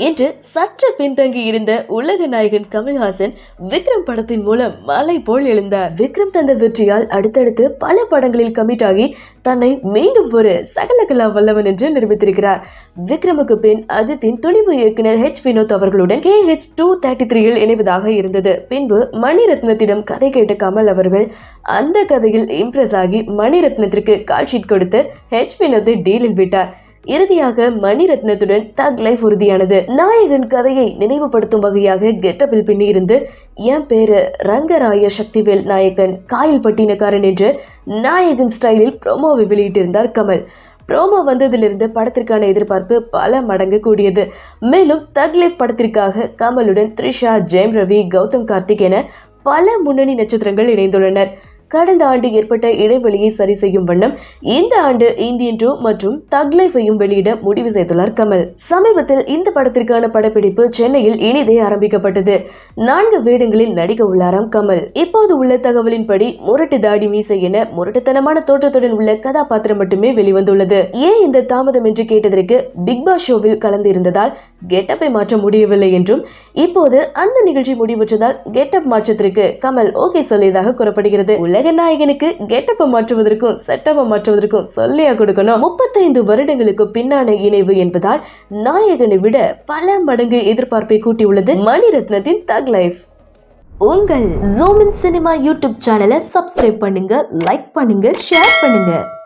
என்று சற்று பின்தங்கி இருந்த உலக நாயகன் கமல்ஹாசன் விக்ரம் படத்தின் மூலம் மலை போல் எழுந்தார். விக்ரம் தந்த வெற்றியால் அடுத்தடுத்து பல படங்களில் கமிட் ஆகி தன்னை மீண்டும் ஒரு சகலகலா வல்லவன் என்று நிரூபித்திருக்கிறார். விக்ரமுக்கு பின் அஜித்தின் துணிவு இயக்குனர் வினோத் அவர்களுடன் KH-233 இணைவதாக இருந்தது. பின்பு மணிரத்னத்திடம் கதை கேட்ட கமல் அவர்கள் அந்த கதையில் இம்ப்ரெஸ் ஆகி மணிரத்னத்திற்கு கால் ஷீட் கொடுத்து வினோத்தை டீலில் விட்டார். இறுதியாக மணிரத்னத்துடன் தக் லைஃப் உறுதியானது. நாயகன் கதையை நினைவுபடுத்தும் வகையாக கெட்டப்பில் பின்னி இருந்து என் பேரு ரங்கராய சக்திவேல் நாயகன் காயல் பட்டினக்காரன் என்று நாயகன் ஸ்டைலில் ப்ரோமோவை வெளியிட்டிருந்தார் கமல். ப்ரோமோ வந்ததிலிருந்து படத்திற்கான எதிர்பார்ப்பு பல மடங்கு கூடியது. மேலும் தக் லைஃப் படத்திற்காக கமலுடன் த்ரிஷா, ஜெயம் ரவி, கௌதம் கார்த்திக் என பல முன்னணி நட்சத்திரங்கள் இணைந்துள்ளனர். கடந்த ஆண்டு ஏற்பட்ட இடைவெளியை சரி செய்யும் வண்ணம் இந்த ஆண்டு இந்தியன் 2 மற்றும் தக் லைஃபையும் வெளியிட முடிவு செய்துள்ளார் கமல். சமீபத்தில் இந்த படத்திற்கான படப்பிடிப்பு சென்னையில் இனிதே ஆரம்பிக்கப்பட்டது. 4 வேடங்களில் நடிக்க உள்ளாராம் கமல். இப்போது உள்ள தகவலின்படி முரட்டு தாடி மீசை என முரட்டுத்தனமான தோற்றத்துடன் உள்ள கதாபாத்திரம் மட்டுமே வெளிவந்துள்ளது. ஏன் இந்த தாமதம் என்று கேட்டதற்கு பிக் பாஸ் ஷோவில் கலந்து இருந்ததால் கெட்டப்பை மாற்ற முடியவில்லை என்றும் இப்போது அந்த நிகழ்ச்சி முடிவுற்றதால் கெட்டப் மாற்றத்திற்கு கமல் ஓகே சொல்லியதாக கூறப்படுகிறது. உலக நாயகனுக்கு கெட்டப்ப மாற்றுவதற்கும் செட்டப்ப மாற்றுவதற்கும் சொல்லியா கொடுக்கணும். 35 வருடங்களுக்கு பின்னான இணைவு என்பதால் நாயகனை விட பல மடங்கு எதிர்பார்ப்பை கூட்டியுள்ளது மணிரத்னத்தின் தக் லைஃப். உங்கள் ஜூமின் சினிமா யூடியூப் சேனலை சப்ஸ்கிரைப் பண்ணுங்க, லைக் பண்ணுங்க, ஷேர் பண்ணுங்க.